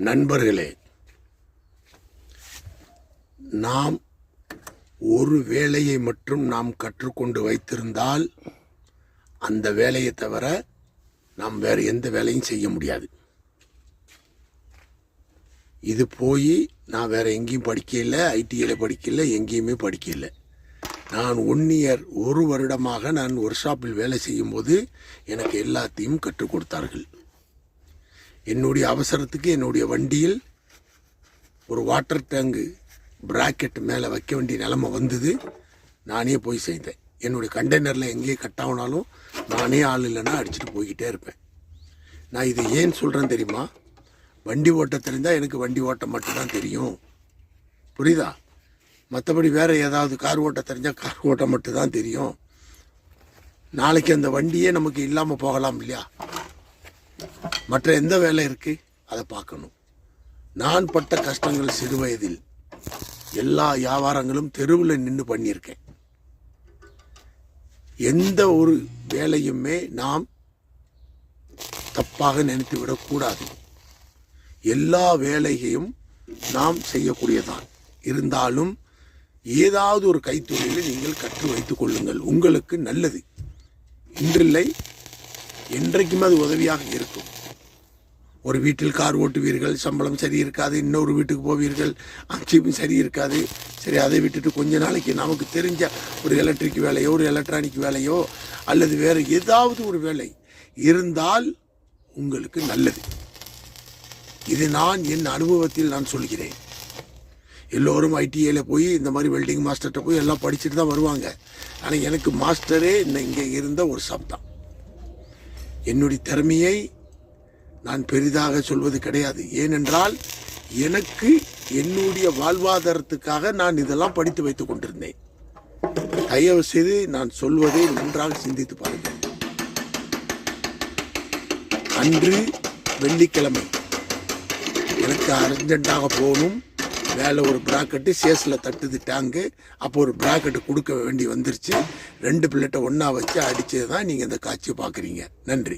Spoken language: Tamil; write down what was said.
நண்பர்களே, நாம் ஒரு வேலையை மட்டும் நாம் கற்றுக்கொண்டு வைத்திருந்தால் அந்த வேலையை தவிர நாம் வேறு எந்த வேலையும் செய்ய முடியாது. இது போய் நான் வேறு எங்கேயும் படிக்கல, ஐடியில் படிக்கல, எங்கேயுமே படிக்கல. நான் 1 இயர் 1 வருடமாக நான் ஒர்க் ஷாப்பில் வேலை செய்யும்போது எனக்கு எல்லாத்தையும் கற்றுக் கொடுத்தார்கள். என்னுடைய அவசரத்துக்கு என்னுடைய வண்டியில் ஒரு வாட்டர் டேங்கு பிராக்கெட் மேலே வைக்க வேண்டிய நிலைமை வந்தது. நானே போய் செய்தேன். என்னுடைய கண்டெய்னரில் எங்கேயே கட்டாகனாலும் நானே ஆள் இல்லைன்னா அடிச்சுட்டு போய்கிட்டே இருப்பேன். நான் இதை ஏன் சொல்கிறேன் தெரியுமா? வண்டி ஓட்ட தெரிந்தால் எனக்கு வண்டி ஓட்ட மட்டும்தான் தெரியும், புரியுதா? மற்றபடி வேறு ஏதாவது கார் ஓட்ட தெரிஞ்சால் கார் ஓட்ட மட்டும்தான் தெரியும். நாளைக்கு அந்த வண்டியே நமக்கு இல்லாமல் போகலாம் இல்லையா? மற்ற எந்த வேலை இருக்குது அதை பார்க்கணும். நான் பட்ட கஷ்டங்கள் சிறு வயதில் எல்லா வியாபாரங்களும் தெருவில் நின்று பண்ணியிருக்கேன். எந்த ஒரு வேலையுமே நாம் தப்பாக நினைத்து விடக்கூடாது. எல்லா வேலையையும் நாம் செய்யக்கூடியதான். இருந்தாலும் ஏதாவது ஒரு கைத்தொழிலை நீங்கள் கற்று வைத்துக் கொள்ளுங்கள், உங்களுக்கு நல்லது. இன்றில்லை என்றைக்குமே அது உதவியாக இருக்கும். ஒரு வீட்டில் கார் ஓட்டுவீர்கள், சம்பளம் சரி இருக்காது. இன்னொரு வீட்டுக்கு போவீர்கள், அங்கேயும் சரி இருக்காது. சரி, அதை விட்டுட்டு கொஞ்ச நாளைக்கு நமக்கு தெரிஞ்ச ஒரு எலக்ட்ரிக் வேலையோ ஒரு எலக்ட்ரானிக் வேலையோ அல்லது வேறு ஏதாவது ஒரு வேலை இருந்தால் உங்களுக்கு நல்லது. இது நான் என் அனுபவத்தில் நான் சொல்கிறேன். எல்லோரும் ஐடிஐயில் போய் இந்த மாதிரி வெல்டிங் மாஸ்டர்கிட்ட போய் எல்லாம் படிச்சுட்டு தான் வருவாங்க. ஆனால் எனக்கு மாஸ்டரே இங்கே இருந்த ஒரு சப்தான். என்னுடைய திறமையை நான் பெரிதாக சொல்வது கிடையாது. ஏனென்றால் எனக்கு என்னுடைய வாழ்வாதாரத்துக்காக நான் இதெல்லாம் படித்து வைத்துக் கொண்டிருந்தேன். தயவு செய்து நான் சொல்வதை நன்றாக சிந்தித்து பாருங்கள். அன்று வெள்ளிக்கிழமை எனக்கு அர்ஜென்ட்டாக போகணும். வேலை ஒரு பிராக்கெட்டு சேஸில் தட்டுது டேங்கு. அப்போ ஒரு பிராக்கெட்டு கொடுக்க வேண்டி வந்துருச்சு. 2 பிளேட்டை ஒன்றா வச்சு அடித்தது தான் நீங்கள் இந்த காட்சியை பார்க்குறீங்க. நன்றி.